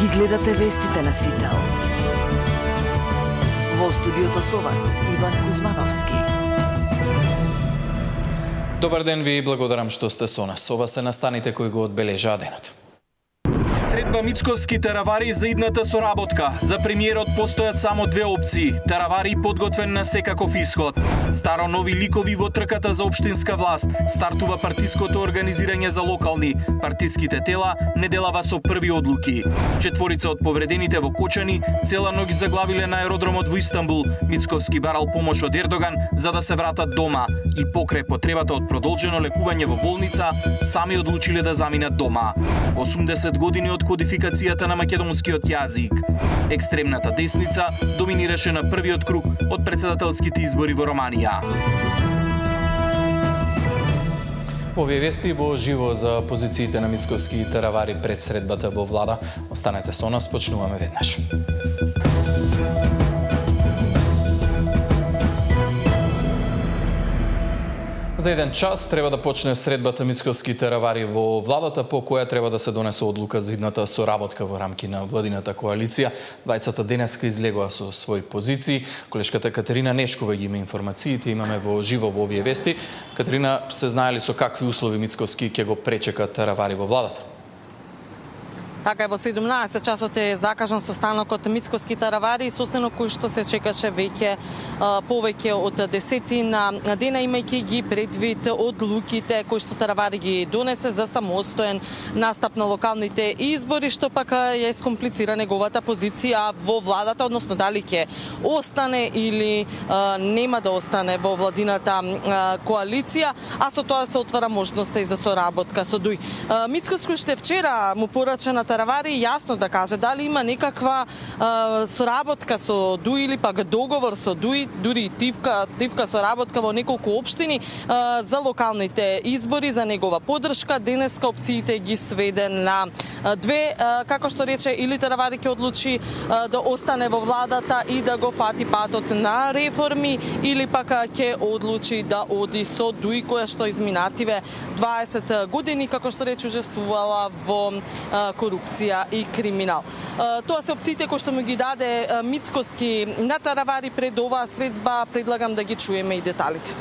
Ги гледате вестите на Сител. Во студиото со вас Иван Кузмановски. Добар ден ви и благодарам што сте со нас. Ова се настаните кои го одбележаа денот. Средба Мицковски Таравари за идната соработка. За премиерот постојат само две опции. Таравари подготвен на секаков исход. Старо нови ликови во трката за општинска власт. Стартува партиското организирање за локални. Партиските тела неделава со први одлуки. Четворица од повредените во Кочани целано ги заглавиле на аеродромот во Истанбул. Мицковски барал помош од Ердоган за да се вратат дома. И покрај потребата од продолжено лекување во болница, сами одлучиле да заминат дома. 80 години од кодификацијата на македонскиот јазик. Екстремната десница доминираше на првиот круг од претседателските избори во Романија. Овие вести во живо за позициите на Мицковски и Таравари пред средбата во влада. Останете со нас, почнуваме веднаш. За еден час треба да почне средбата Мицковски и Таравари во владата, по која треба да се донесе одлука за идната соработка во рамки на владината коалиција. Двајцата денеска излегоа со своји позиции. Колешката Катерина Нешкова ги има информациите, имаме во живо во овие вести. Катерина, се знаели со какви услови Мицковски ќе го пречека Таравари во владата? Така е, во 17 часот е закажан состанокот Мицковски Таравари, состанок кој што се чекаше веќе повеќе од 10 дена, имајќи ги предвид одлуките кои што Таравари ги донесе за самостоен настап на локалните избори, што пак ја искомплицира неговата позиција во владата, односно дали ќе остане или нема да остане во владината коалиција, а со тоа се отвара можноста и за соработка со Дуј. Мицковски уште вчера му порача на Таравари јасно да каже дали има некаква соработка со Дуј или пак договор со Дуј, дури тивка соработка во неколку општини за локалните избори, за негова поддршка. Денеска опциите ги сведе на две, како што рече, или Таравари ќе одлучи да остане во владата и да го фати патот на реформи, или пак ќе одлучи да оди со Дуј, која што изминативе 20 години, како што рече, учествувала во корупција и криминал. Тоа се опциите кои што му ги даде Мицковски на Таравари пред оваа средба. Предлагам да ги чуеме и деталите.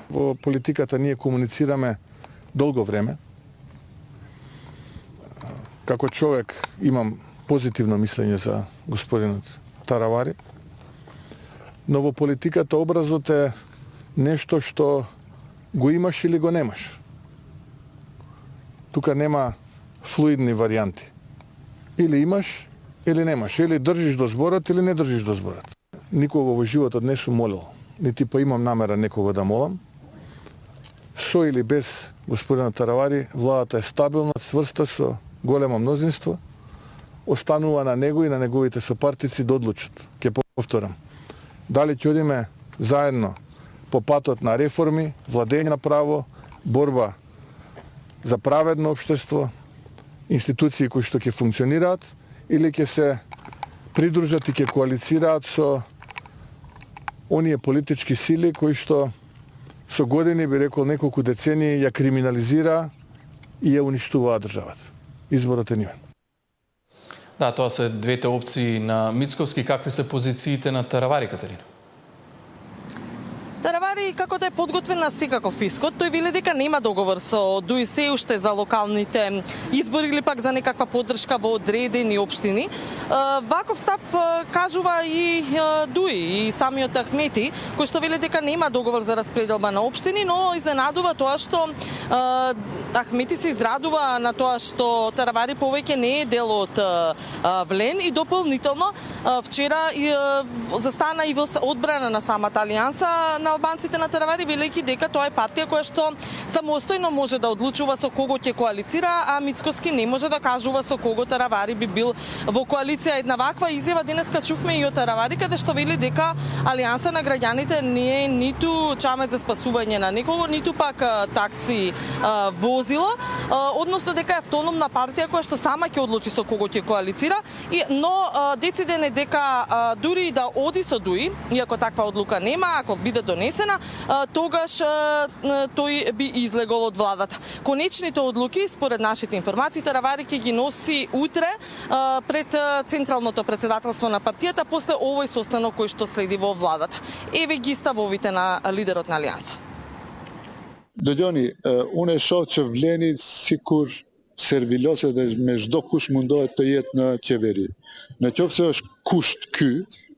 Во политиката ние комуницираме долго време. Како човек имам позитивно мислење за господинот Таравари, но во политиката образот е нешто што го имаш или го немаш. Тука нема флуидни варијанти. Или имаш, или немаш. Или држиш до зборот, или не држиш до зборот. Никога во животот не сум молил, нити па имам намера некого да молам. Со или без господина Таравари, владата е стабилна, цврста, со големо мнозинство. Останува на него и на неговите сопартици да одлучат. Ке повторам. Дали ќе одиме заедно по патот на реформи, владење на право, борба за праведно општество, институции кои што ќе функционираат, или ќе се придружат и ќе коалицираат со оние политички сили кои што со години, би рекол неколку децении, ја криминализира и ја уништуваа државата. Изборот е нивен. Да, тоа се двете опции на Мицковски. Какви се позициите на Таравари, Катерина? Таравари, како да е подготвен на секаков исход, тој вели дека нема договор со Дуј се уште за локалните избори или пак за некаква поддршка во одредени општини. Ваков став кажува и Дуј и самиот Ахмети, кој што вели дека нема договор за распределба на општини, но изненадува тоа што Ахмети се израдува на тоа што Таравари повеќе не е дел од Влен и дополнително вчера застана и во одбрана на самата алијанса на албанците на Таравари, велејќи дека тоа е партија која што самостојно може да одлучува со кого ќе коалицира, а Мицковски не може да кажува со кого Таравари би бил во коалиција. Една ваква изјава денеска чувме и од Таравари, каде што вели дека Алијанса на граѓаните не е ниту чамет за спасување на некого, ниту пак такси во возила, односно дека е автономна партија која што сама ќе одлучи со кого ќе коалицира, но дециден е дека дури и да оди со ДУИ, иако таква одлука нема, ако биде донесена, тогаш тој би излегол од владата. Конечните одлуки, според нашите информации, Таравари ќе ги носи утре пред Централното председателство на партијата после овој состанок кој што следи во владата. Еве ги ставовите на лидерот на Алијанса. Додјони, уне шов че влени сикур сервилосе да между куш мундоhet të jetë në qeveri. Në qoftë se është kusht ky,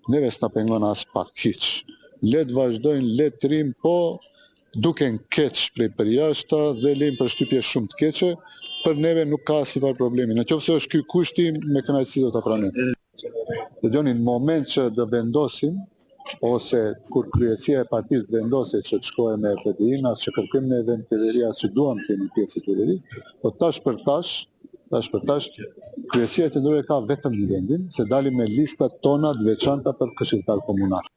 neve s'na pengon as pak hiç. Le të vazhdojnë, le të rrim, po duken keq prej përjashta dhe lejmë përshtypje shumë të keqe, për neve nuk ka asnjëfar problemi. Në qoftë se është ky kushti, me kënaqësi do ta pranojmë. Dodjoni, në moment që do vendosim ose kur kryesia e partisë vendosë që të shkojë me PDI-n, as që kërkojmë në event qeveria që duam të jemi pjesë e qeverisë, po tash për tash, kryesia e qendrore ka vetëm një vendin, se dalim me listat tona të veçanta për këshilltar komunar.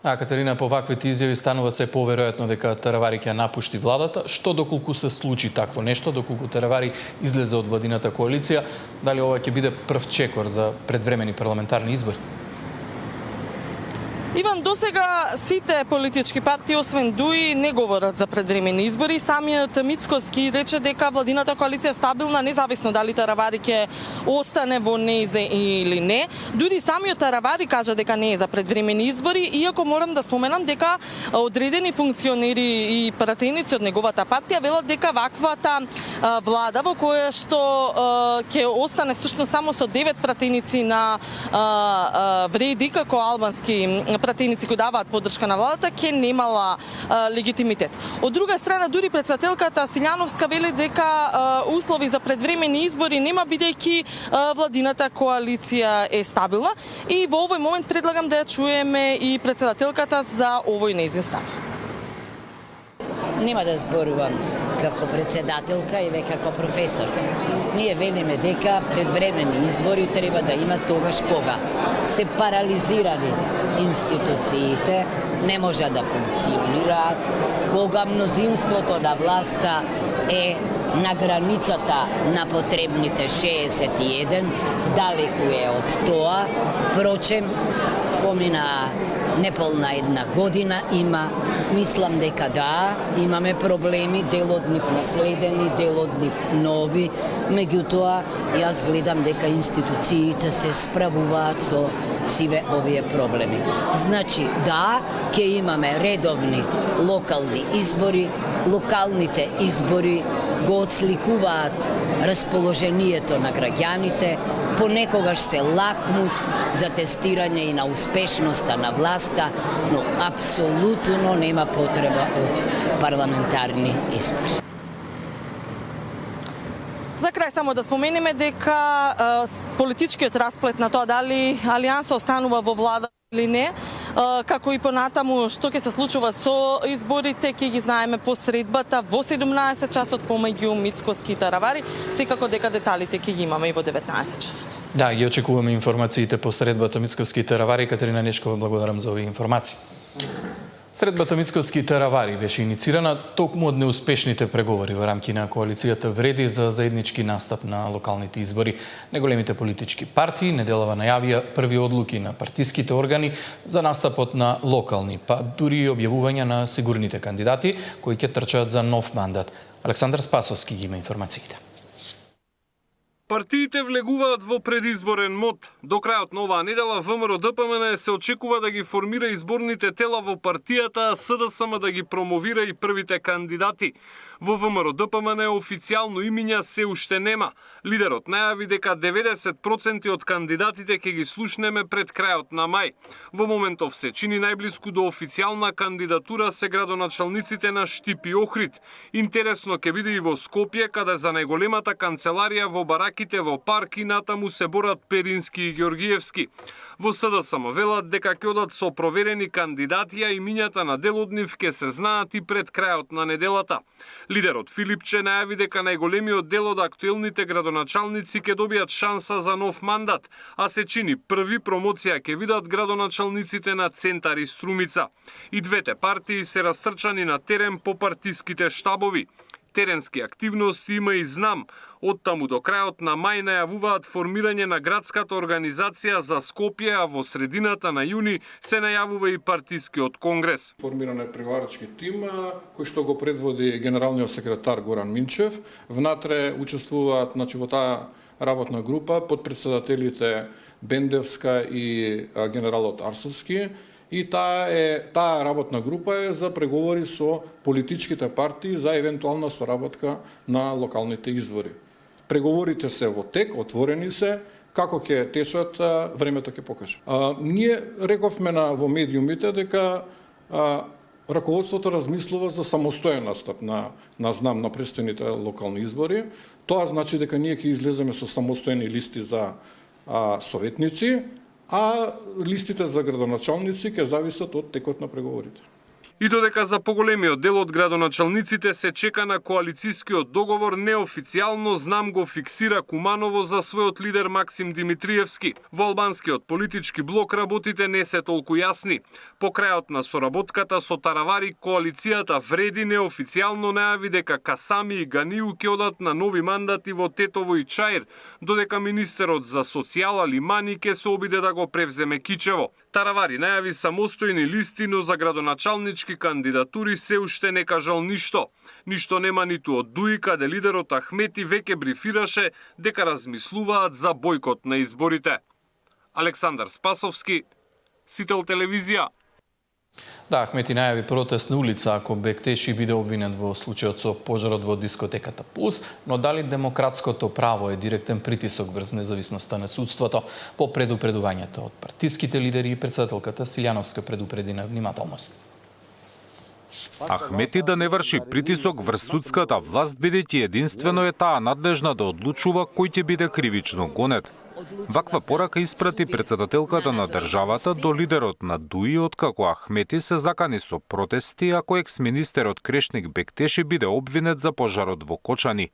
Катерина, по ваквите изјави станува се поверојатно дека Таравари ќе напушти владата. Што доколку се случи такво нешто, доколку Таравари излезе од владината коалиција, дали ова ќе биде прв чекор за предвремени парламентарни избори? Иван, досега сите политички партии, освен ДУИ, не говорат за предвремени избори. Самиот Мицкоски рече дека владината коалиција е стабилна, независно дали Таравари ќе остане во нејзе или не. Дури самиот Таравари кажа дека не е за предвремени избори, иако морам да споменам дека одредени функционери и пратеници од неговата партија велат дека ваквата влада во која што ќе остане всушност само со 9 пратеници на вреди како албански пратеници кои даваат поддршка на владата, ќе немала легитимитет. Од друга страна, дури председателката Силјановска вели дека услови за предвремени избори нема, бидејќи владината коалиција е стабилна. И во овој момент предлагам да ја чуеме и председателката за овој нејзин став. Нема да зборувам како председателка или како професор. Ние велиме дека предвремени избори треба да има тогаш кога се парализирани институциите, не може да функционираат, кога мнозинството на власта е на границата на потребните 61, далеку е од тоа. Впрочем, помина неполна една година има, мислам дека да, имаме проблеми, дел од нив наследени, дел од нив нови, меѓутоа јас гледам дека институциите се справуваат со сиве овие проблеми. Значи, да, ќе имаме редовни локални избори, локалните избори го отсликуваат расположението на граѓаните, понекогаш се лакмус за тестирање и на успешноста на власта, но апсолутно нема потреба од парламентарни избори. За крај само да спомениме дека политичкиот расплет на тоа дали Алијанса останува во влада или не, како и понатаму што ќе се случува со изборите, ќе ги знаеме по средбата во 17 часот помеѓу Мицкоски и Таравари, секако дека деталите ќе ги имаме и во 19 часот. Да, ги очекуваме информациите по средбата Мицкоски и Таравари. Катерина Нешкова, благодарам за овие информации. Средбата Мицкоски и Таравари беше иницирана токму од неуспешните преговори во рамки на коалицијата вреди за заеднички настап на локалните избори. Неголемите политички партии неделава најавија први одлуки на партиските органи за настапот на локални, па дури и објавување на сигурните кандидати кои ќе трчаат за нов мандат. Александар Спасовски ги има информациите. Партиите влегуваат во предизборен мод. До крајот на оваа недела ВМРО-ДПМН се очекува да ги формира изборните тела во партијата, а СДСМ да ги промовира и првите кандидати. Во ВМРО-ДПМН официјално имиња се уште нема. Лидерот најави дека 90% од кандидатите ќе ги слушнеме пред крајот на мај. Во моментов се чини најблиску до официјална кандидатура се градоначалниците на Штип и Охрид. Интересно ќе биде и во Скопје, каде за најголемата канцеларија во бараките во парк и натаму се борат Перински и Георгиевски. Во СДСМ велат дека ќе одат со проверени кандидати, а имињата на дел од нив ќе се знаат и пред крајот на неделата. Лидерот Филипче најави дека најголемиот дел од актуелните градоначалници ќе добијат шанса за нов мандат, а се чини први промоција ќе видат градоначалниците на Центар и Струмица. И двете партии се растрчани на терен по партиските штабови. Теренски активности има и знам. Од таму до крајот на мај најавуваат формирање на градската организација за Скопје, а во средината на јуни се најавува и партискиот конгрес. Формиран е преговарачки тим кој што го предводи генералниот секретар Горан Минчев. Внатре учествуваат, значи, во таа работна група подпредседателите Бендевска и генералот Арсовски. И таа работна група е за преговори со политичките партии за евентуална соработка на локалните избори. Преговорите се во тек, отворени се, како ќе течат, времето ќе покаже. Ние рековме во медиумите дека раководството размислува за самостоен настап на знам на престојните локални избори. Тоа значи дека ние ќе излеземе со самостојни листи за советници, а листите за градоначалници ќе зависат од текот на преговорите. И додека за поголемиот дел од градоначалниците се чека на коалицискиот договор, неофицијално знам го фиксира Куманово за својот лидер Максим Димитриевски. Во албанскиот политички блок работите не се толку јасни. По крајот на соработката со Таравари, коалицијата вреди неофицијално најави дека Касами и Ганиу ќе одат на нови мандати во Тетово и Чаир, додека министерот за социјала Лимани ќе се обиде да го превземе Кичево. Таравари најави самостојни листи, но за градоначалнички кандидатури се уште не кажал ништо. Ништо нема ниту од Дуи, каде лидерот Ахмети веќе брифираше дека размислуваат за бојкот на изборите. Александар Спасовски, Сител телевизија. Да, Ахмети најави протест на улица ако Бектеши биде обвинет во случајот со пожарот во дискотеката Пулс, но дали демократското право е директен притисок врз независноста на судството? По предупредувањето од партиските лидери и председателката Силјановска предупреди на внимателност. Ахмети да не врши притисок врз судската власт, бидејќи единствено е таа надлежна да одлучува кој ќе биде кривично гонет. Ваква порака испрати председателката на државата до лидерот на Дуи, откако Ахмети се закани со протести ако екс-министерот Крешник Бектеши биде обвинет за пожарот во Кочани.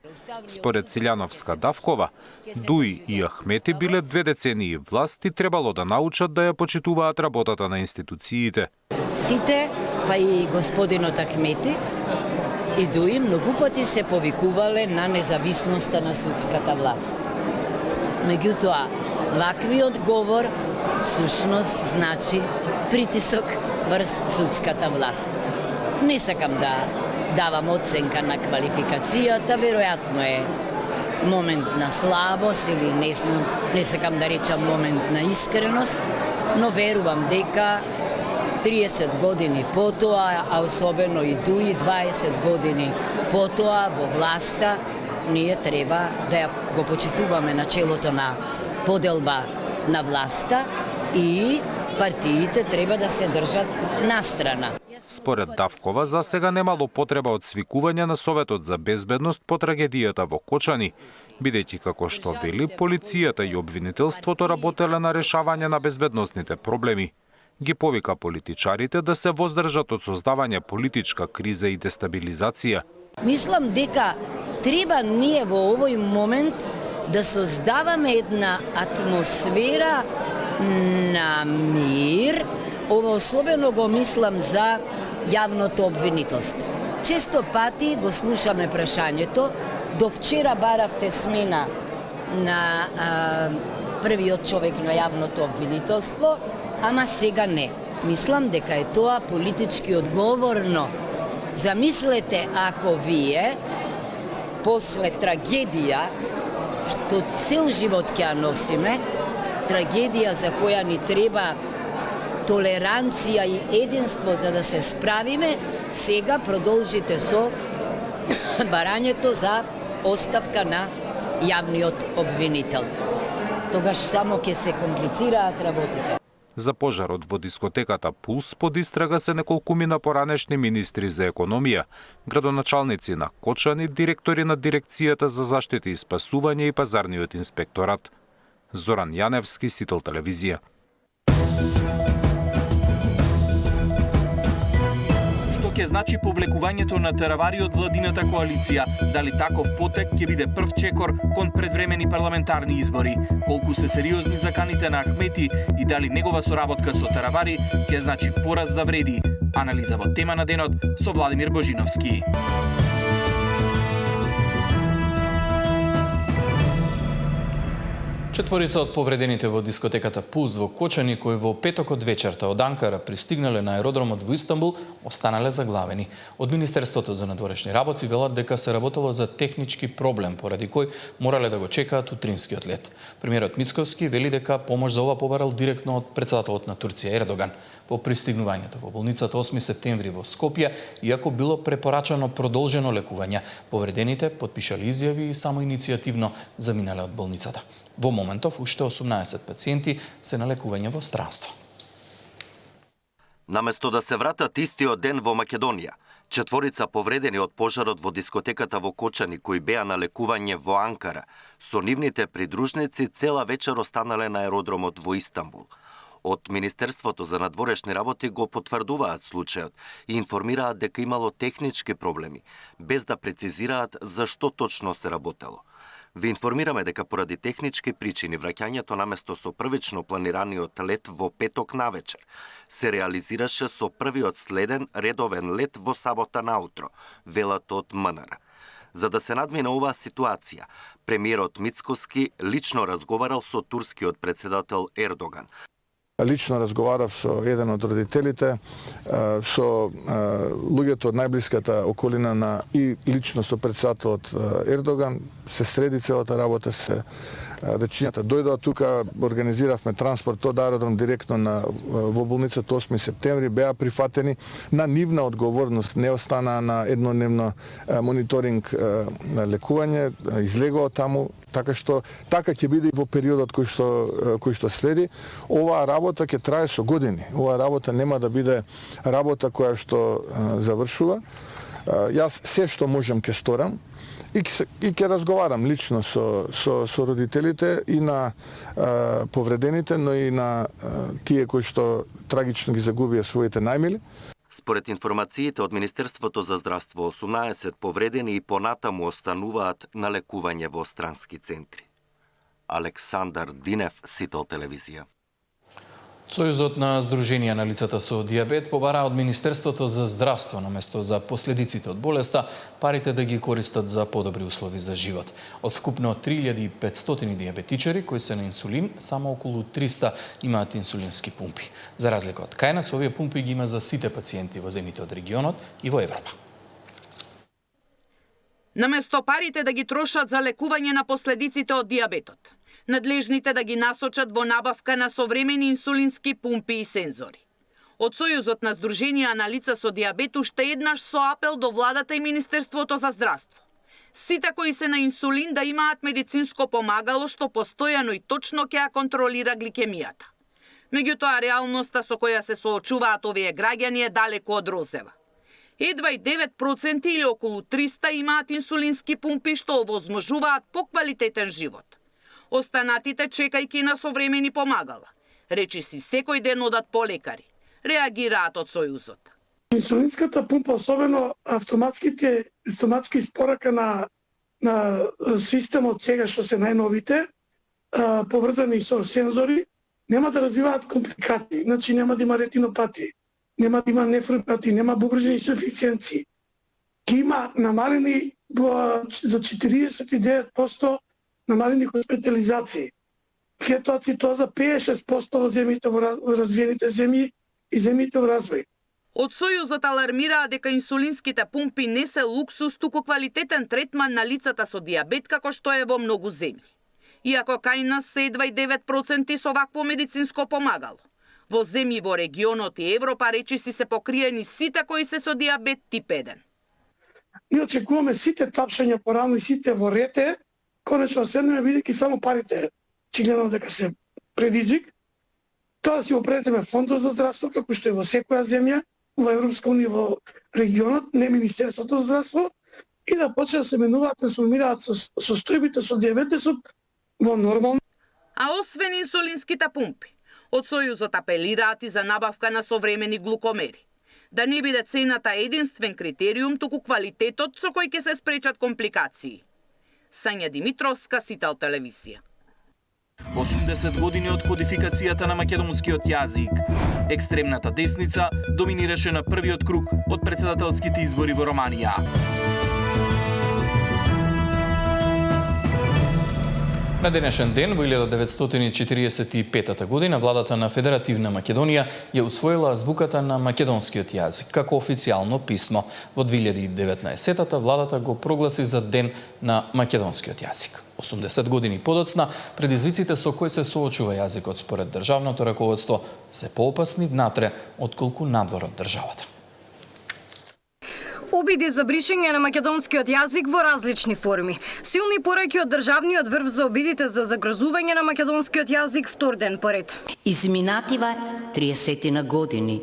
Според Силјановска Давкова, Дуи и Ахмети биле 2 децении власт и требало да научат да ја почитуваат работата на институциите. Сите, па и господинот Ахмети и Дуи многу пати се повикувале на независноста на судската власт. Меѓутоа, ваквиот говор всушност значи притисок врз судската власт. Не сакам да давам оценка на квалификацијата, веројатно е момент на слабост или не сакам да речам момент на искреност, но верувам дека 30 години потоа, а особено и Дуи 20 години потоа во власта, ние треба да го почитуваме начелото на поделба на власта и партиите треба да се држат настрана. Според Давкова, за сега немало потреба од свикување на Советот за безбедност по трагедијата во Кочани, бидејќи како што вели, полицијата и обвинителството работеле на решавање на безбедносните проблеми. Ги повика политичарите да се воздржат од создавање политичка криза и дестабилизација. Мислам дека треба ние во овој момент да создаваме една атмосфера на мир. Ова особено го мислам за јавното обвинителство. Често пати го слушаме прашањето, до вчера баравте смена на првиот човек на јавното обвинителство, ама сега не. Мислам дека е тоа политички одговорно. Замислете ако вие после трагедија, што цел живот ќе ја носиме, трагедија за која ни треба толеранција и единство за да се справиме, сега продолжите со барањето за оставка на јавниот обвинител. Тогаш само ќе се комплицираат работите. За пожарот во дискотеката Пулс под истрага се неколкумина поранешни министри за економија, градоначалници на Кочани, директори на дирекцијата за заштита и спасување и пазарниот инспекторат. Зоран Јаневски, Сител телевизија. Ќе значи повлекувањето на Таравари од владината коалиција. Дали таков потек ќе биде прв чекор кон предвремени парламентарни избори? Колку се сериозни заканите на Ахмети и дали негова соработка со Таравари ќе значи пораз за вреди? Анализа во тема на денот со Владимир Божиновски. Четворица од повредените во дискотеката Пулс во Кочани, кои во петокот вечерта од Анкара пристигнале на аеродромот во Истанбул, останале заглавени. Од Министерството за надворешни работи велат дека се работело за технички проблем, поради кој морале да го чекаат утринскиот лет. Премиерот Мицковски вели дека помош за ова побарал директно од председателот на Турција Ердоган. По пристигнувањето во болницата 8 септември во Скопје, иако било препорачано продолжено лекување, повредените потпишале изјави и самоиницијативно заминале од болницата. Во моментов, уште 18 пациенти се на лекување во странство. Наместо да се вратат истиот ден во Македонија, четворица повредени од пожарот во дискотеката во Кочани, кои беа на лекување во Анкара, со нивните придружници цела вечер останале на аеродромот во Истанбул. Од Министерството за надворешни работи го потврдуваат случајот и информираат дека имало технички проблеми, без да прецизираат за што точно се работело. Ви информираме дека поради технички причини враќањето наместо со првично планираниот лет во петок навечер се реализираше со првиот следен редовен лет во сабота наутро, велат од МНР. За да се надмине оваа ситуација, премиерот Мицковски лично разговарал со турскиот председател Ердоган. Лично разговарав со еден од родителите, со луѓето од најблиската околина и лично со председателот Ердоган. Се среди целата работа, се речињата дојдоа тука, организиравме транспорт од аеродром директно во болницата 8 септември, беа прифатени на нивна одговорност, не остана на еднодневно мониторинг на лекување, излегоа таму, така ќе биде и во периодот кој што следи. Оваа работа ќе трае со години. Оваа работа нема да биде работа која што завршува. Јас се што можам ќе сторам и ќе разговарам лично со родителите и на повредените, но и на тие кои што трагично ги загубија своите најмили. Според информациите од Министерството за здравство, 18 повредени и понатаму остануваат на лекување во странски центри. Александар Динев, Сител телевизија. Сојузот на Сдруженија на лицата со дијабет побара од Министерството за здравство наместо за последиците од болеста, парите да ги користат за подобри услови за живот. Од вкупно 3500 дијабетичари кои се на инсулин, само околу 300 имаат инсулински пумпи. За разлика од кај нас, овие пумпи ги има за сите пациенти во земјите од регионот и во Европа. Наместо парите да ги трошат за лекување на последиците од дијабетот, надлежните да ги насочат во набавка на современи инсулински пумпи и сензори. Од Сојузот на Сдруженија на лица со дијабет уште еднаш со апел до владата и Министерството за здравство. Сите кои се на инсулин да имаат медицинско помагало што постојано и точно ќе ја контролира гликемијата. Меѓутоа, реалноста со која се соочуваат овие граѓани е далеку од розева. Едва и 9% или околу 300 имаат инсулински пумпи што овозможуваат поквалитетен живот. Останатите чекајќи на современи помагала. Речиси секој ден одат по лекари. Реагираат од Сојузот. Инсулинската пумпа, особено автоматски испорака на системот сега што се најновите, поврзани со сензори, нема да развиваат компликации. Значи нема да има ретинопати, нема да има нефропати, нема бубрежни инсуфициенци. Ги има намалени за 49% намалени хоспитализации. Кетоацитоза 56% во земјите во развиените земји и земјите во развој. Од Сојузот алармираа дека инсулинските пумпи не се луксус, туку квалитетен третман на лицата со дијабет како што е во многу земји. Иако кај нас се едва и 9% со вакво медицинско помагало. Во земји во регионот и Европа речиси се покриени сите кои се со дијабет тип 1. Ние очекуваме сите тапшања порано и сите во рете, конечно седнеме бидејќи само парите очигледно дека се предизвик. Тоа да си го преземе фондот за здравство, како што е во секоја земја, во Европска унија, во регионот, не Министерството за здравство, и да почне да се менуваат, да се умираат состојбите со дијабетесот во нормално. А освен инсулинските пумпи, од Сојузот апелираат и за набавка на современи глукомери. Да не биде цената единствен критериум, туку квалитетот со кој ќе се спречат компликации. Сања Димитровска, Сител телевизија. 80 години од кодификацијата на македонскиот јазик. Екстремната десница доминираше на првиот круг од председателските избори во Романија. На денешен ден, во 1945 година, владата на Федеративна Македонија ја усвоила азбуката на македонскиот јазик како официјално писмо. Во 2019-та владата го прогласи за Ден на македонскиот јазик. 80 години подоцна, предизвиците со кои се соочува јазикот според државното раководство се поопасни внатре отколку надвор од државата. Обиди за бришење на македонскиот јазик во различни форми. Силни пораки од државниот врв за обидите за загрозување на македонскиот јазик втор ден поред. Изминатива 30 години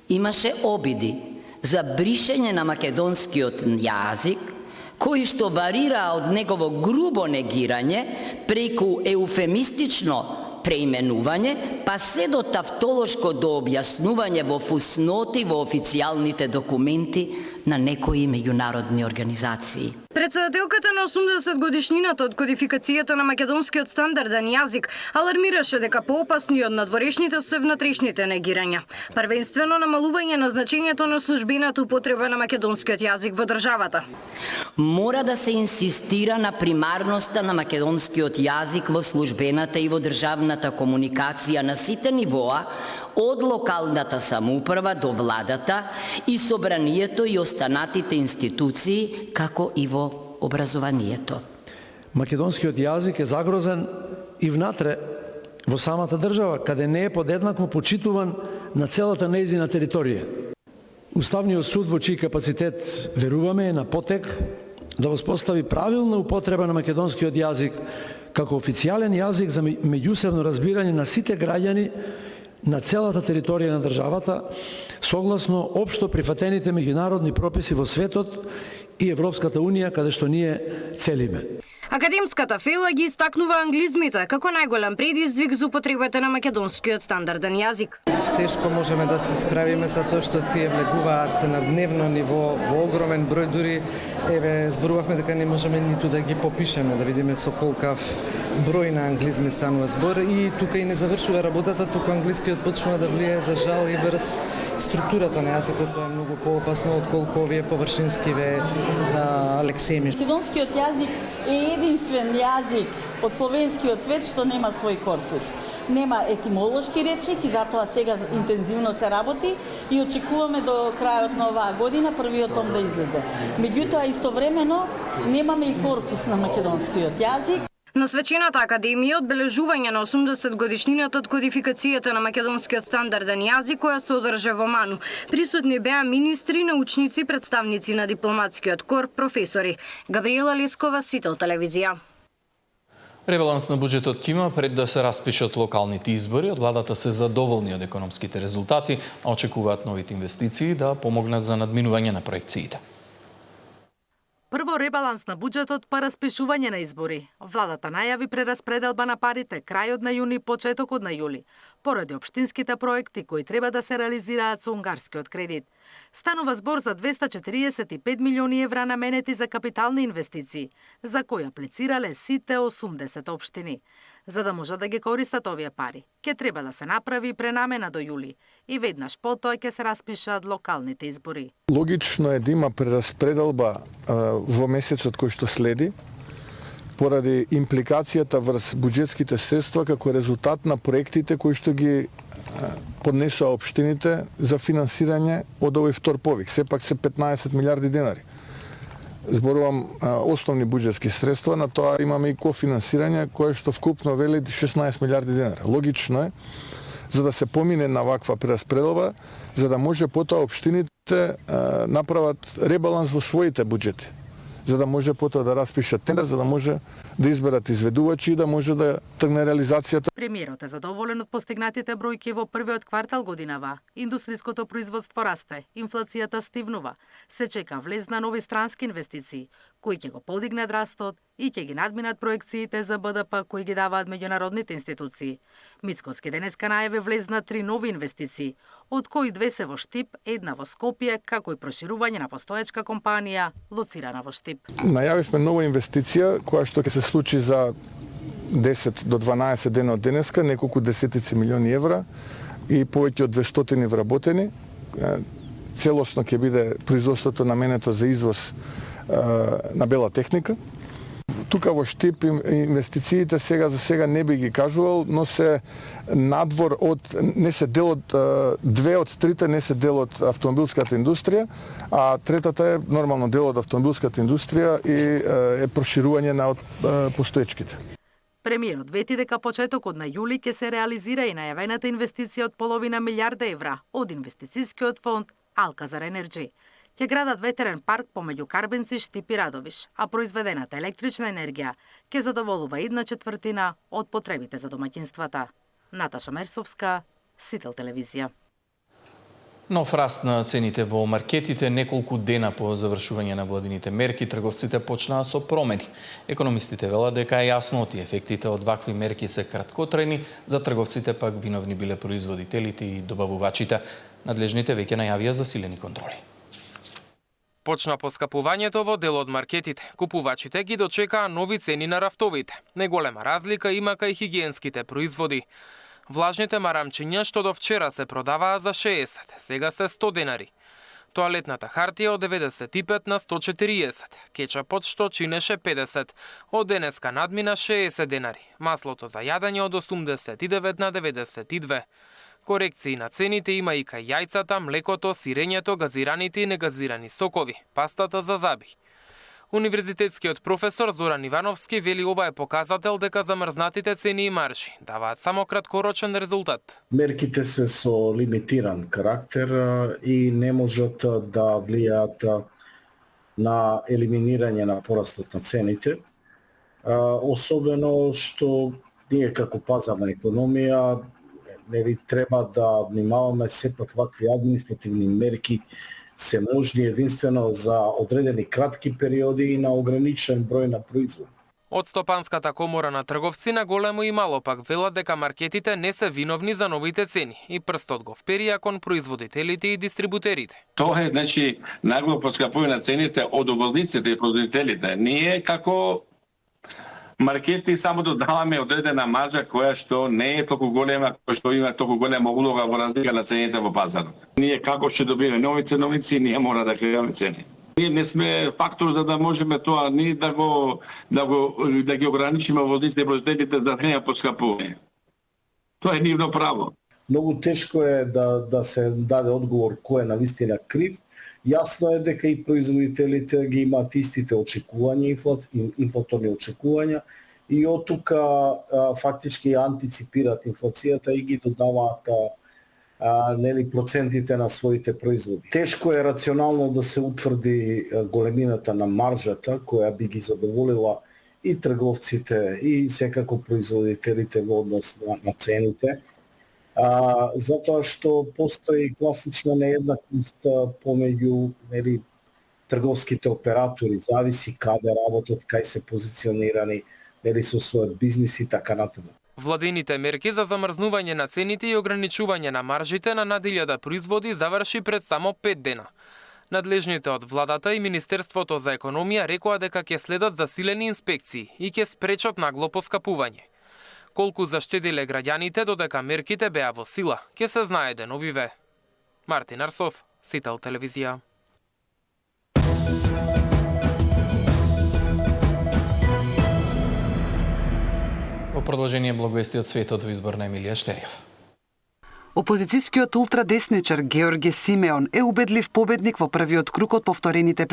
имаше обиди за бришење на македонскиот јазик, кои што варира од негово грубо негирање преку еуфемистично преименување, па се до тавтолошко до објаснување во фусноти во официјалните документи на некои меѓународни организации. Председателката на 80 годишнината од кодификацијата на македонскиот стандарден јазик алармираше дека поопасни од надворешните се внатрешните негирања. Првенствено намалување на значењето на службената употреба на македонскиот јазик во државата. Мора да се инсистира на примарноста на македонскиот јазик во службената и во државната комуникација на сите нивоа, од локалната самоуправа до владата и собранието и останатите институции, како и во образованието. Македонскиот јазик е загрозен и внатре во самата држава, каде не е подеднакво почитуван на целата нејзина територија. Уставниот суд во чиј капацитет веруваме е на потек да воспостави правилна употреба на македонскиот јазик како официјален јазик за меѓусебно разбирање на сите граѓани на целата територија на државата, согласно општо прифатените меѓународни прописи во светот и Европската Унија, каде што ние целиме. Академската фела ги истакнува англизмите како најголем предизвик за употребата на македонскиот стандарден јазик. Тешко можеме да се справиме за тоа што тие влегуваат на дневно ниво во огромен број, дури зборувавме дека не можеме ниту да ги попишеме, да видиме со колкав број на англизми станува збор и тука и не завршува работата, туку англискиот почнува да влијае за жал и врз структурата на јазикот, тоа е многу поопасно отколку овие површинскиве лексеми. Македонскиот јазик е единствен јазик од словенскиот свет што нема свој корпус. Нема етимолошки речник и затоа сега интензивно се работи и очекуваме до крајот на оваа година првиот том да излезе. Меѓутоа истовремено немаме и корпус на македонскиот јазик. На свечената академија одбележување на 80 годишнината од кодификацијата на македонскиот стандарден јазик која се одржа во Ману. Присутни беа министри, научници, представници на дипломатскиот кор, професори. Габриела Лескова, Сител телевизија. Ребаланс на буџетот КИМА пред да се распишат локалните избори, од владата се задоволни од економските резултати, а очекуваат новите инвестиции да помогнат за надминување на проекциите. Прво ребаланс на буџетот па распишување на избори. Владата најави прераспределба на парите крајот на јуни, почетокот на јули, поради општинските проекти кои треба да се реализираат со унгарскиот кредит. Станува збор за 245 милиони евра наменети за капитални инвестиции, за кои аплицирале сите 80 општини. За да можат да ги користат овие пари, ќе треба да се направи пренамена до јули и веднаш потоа ќе се распишат локалните избори. Логично е да има прераспределба во месецот кој што следи, поради импликацијата врз буџетските средства како резултат на проектите кои што ги поднесоа општините за финансирање од овој втор повик. Сепак се 15 милиарди денари. Зборувам основни буџетски средства, на тоа имаме и кофинансирање кое што вкупно вели 16 милиарди денари. Логично е за да се помине на ваква прераспределба, за да може потоа општините направат ребаланс во своите буџети, за да може потоа да распишат тендер, за да може да изберат изведувачи и да може да тргне реализацијата. Премиерот е задоволен од постигнатите бројки во првиот квартал годинава. Индустриското производство расте, инфлацијата стивнува. Се чека влез на нови странски инвестиции, кои ќе го подигнат растот и ќе ги надминат проекциите за БДП кои ги даваат меѓународните институции. Мицкоски денеска најави влез на 3 нови инвестиции, од кои 2 се во Штип, една во Скопје, како и проширување на постоечка компанија лоцирана во Штип. Најавивме нова инвестиција која што ќе се случи за 10 до 12 дена од денеска, неколку десетици милиони евра и повеќе од 200 вработени. Целосно ќе биде производството наменето за извоз на бела техника. Тука во Штип инвестициите за сега не би ги кажувал, но се надвор од, не се дел од, две од трите не се дел од автомобилската индустрија, а третата е нормално дел од автомобилската индустрија и е проширување на постоечките. Премиерот вети дека почетокот на јули ќе се реализира и најавената инвестиција од половина милиарда евра од инвестицискиот фонд Алказар Енерджи. Ќе градат ветерен парк помеѓу Карбенци, Штип и Радовиш, а произведената електрична енергија ќе задоволува една четвртина од потребите за домаќинствата. Наташа Мерсовска, Сител телевизија. Нов раст на цените во маркетите, неколку дена по завршување на владините мерки, трговците почнаа со промени. Економистите велат дека е јасно и ефектите од вакви мерки се краткотрајни, за трговците пак виновни биле производителите и добавувачите. Надлежните веќе најавија засилени контроли. Почна поскапувањето во дел од маркетите. Купувачите ги дочекаа нови цени на рафтовите. Неголема разлика има кај хигиенските производи. Влажните марамчиња што до вчера се продаваа за 60, сега се 100 денари. Тоалетната хартија од 95 на 140, кетчапот што чинеше 50, од денеска надмина 60 денари, маслото за јадење од 89 на 92. Корекции на цените има и кај јајцата, млекото, сирењето, газираните и негазирани сокови, пастата за зъби. Универзитетскиот професор Зоран Ивановски вели ова е показател дека замрзнатите цени и маржи даваат само краткорочен резултат. Мерките се со лимитиран карактер и не можат да влијаат на елиминирање на порастот на цените. Особено што ние како пазарна економија треба да внимаваме сепак вакви административни мерки се можни единствено за одредени кратки периоди и на ограничен број на производи. Од Стопанската комора на трговци на големо и мало пак велат дека маркетите не се виновни за новите цени и прстот го вперија кон производителите и дистрибутерите. Тоа е нагло поскапување на цените од увозниците и производителите. Ние како маркети само додаваме одредена маржа која што не е толку голема, која што има толку голема улога во разлика на цените во пазарот. Ние како ќе добиеме нови ценовници, ние мора да креираме цени. Ние не сме фактор за да можеме тоа ни да ги ограничиме возниците и производителите да не поскапување. Тоа е нивно право. Многу тешко е да се даде одговор кој е навистина крив. Јасно е дека и производителите ги имаат истите очекувања, инфлаторни очекувања и од тука фактички антиципираат инфлацијата и ги додаваат процентите на своите производи. Тешко е рационално да се утврди големината на маржата која би ги задоволила и трговците и секако производителите во однос на цените. Затоа што постои класична нееднаквост помеѓу трговските оператори, зависи каде работат, кај се позиционирани, со својот бизнис и така натаму. Владините мерки за замрзнување на цените и ограничување на маржите на над 1000 производи заврши пред само 5 дена. Надлежните од владата и Министерството за економија рекоа дека ќе следат засилени инспекции и ќе спречат нагло поскапување. Колку заштедиле граѓаните додека мерките беа во сила, ќе се знае деновиве. Мартин Арсов, Сител телевизија. Во продолжение благовести од светот во избор на Емилија Штериев. Опозицијскиот ултрадесничар Георги Симеон е убедлив победник во првиот круг од повторените